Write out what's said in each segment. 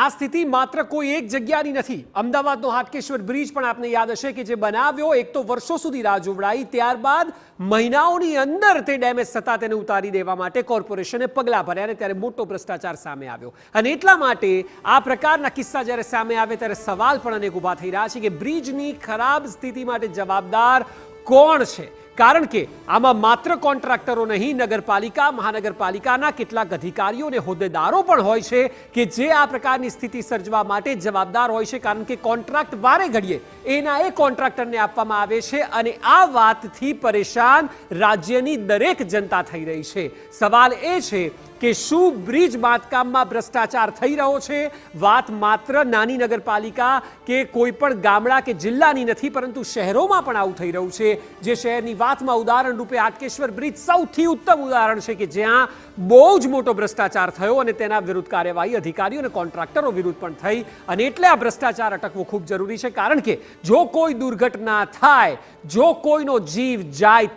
આ સ્થિતિ માત્ર કોઈ એક જગ્યાની નથી। અમદાવાદનો હાટકેશ્વર બ્રિજ પણ આપને યાદ હશે કે જે બનાવ્યો એક તો વર્ષો સુધી રાહ જોવડાઈ, ત્યારબાદ મહિનાઓની અંદર તે ડેમેજ થતા તેને ઉતારી દેવા માટે કોર્પોરેશને પગલાં ભર્યા અને ત્યારે મોટો ભ્રષ્ટાચાર સામે આવ્યો। અને એટલા માટે આ પ્રકારના કિસ્સા જ્યારે સામે આવે ત્યારે સવાલ પણ અનેક ઊભા થઈ રહ્યા છે કે બ્રિજની ખરાબ સ્થિતિ માટે જવાબદાર કોણ છે? કારણ કે આમાં માત્ર કોન્ટ્રાક્ટરો નહીં, નગરપાલિકા, મહાનગરપાલિકાના કેટલાક અધિકારીઓ અને હોદ્દેદારો પણ હોય છે કે જે આ પ્રકારની સ્થિતિ સર્જવા માટે જવાબદાર હોય છે। કારણ કે કોન્ટ્રાક્ટ વારે ઘડીએ એના એ કોન્ટ્રાક્ટરને આપવામાં આવે છે અને આ વાતથી પરેશાન રાજ્યની દરેક જનતા થઈ રહી છે। સવાલ એ છે કે શું બ્રિજ બાંધકામમાં ભ્રષ્ટાચાર થઈ રહ્યો છે? વાત માત્ર નાની નગરપાલિકા કે કોઈ પણ ગામડા કે જિલ્લાની નથી, પરંતુ શહેરોમાં પણ આવું થઈ રહ્યું છે। જે શહેરની વાતમાં ઉદાહરણ રૂપે હાટકેશ્વર બ્રિજ સૌથી ઉત્તમ ઉદાહરણ છે કે જ્યાં બહુ જ મોટો ભ્રષ્ટાચાર થયો અને તેના વિરુદ્ધ કાર્યવાહી અધિકારીઓ અને કોન્ટ્રાક્ટરો વિરુદ્ધ પણ થઈ અને એટલે આ ભ્રષ્ટાચાર અટકવો ખૂબ જરૂરી છે। કારણ કે જો કોઈ દુર્ઘટના થાય, જો કોઈનો જીવ જાય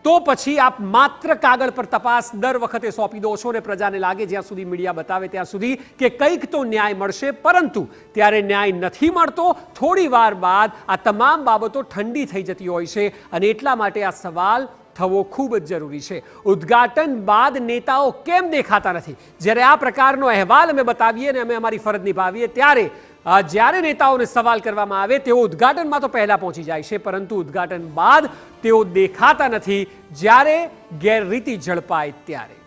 તો પછી આપ માત્ર કાગળ પર તપાસ દર વખતે સોંપી દો છો અને પ્રજાને લાગે જ્યાં સુધી મીડિયા બતાવે ત્યાં સુધી કે કંઈક તો ન્યાય મળશે, પરંતુ ત્યારે ન્યાય નથી મળતો। થોડી વાર બાદ આ તમામ બાબતો ઠંડી થઈ જતી હોય છે અને એટલા માટે આ સવાલ થવો ખૂબ જ જરૂરી છે। ઉદ્ઘાટન બાદ નેતાઓ કેમ દેખાતા નથી? જ્યારે આ પ્રકારનો અહેવાલ અમે બતાવીએ અને અમે અમારી ફરજ નિભાવીએ ત્યારે જ્યારે નેતાઓને સવાલ કરવામાં આવે તેઓ ઉદ્ઘાટનમાં તો પહેલા પહોંચી જાય છે, પરંતુ ઉદ્ઘાટન બાદ તેઓ દેખાતા નથી જ્યારે ગેરરીતિ ઝડપાય ત્યારે।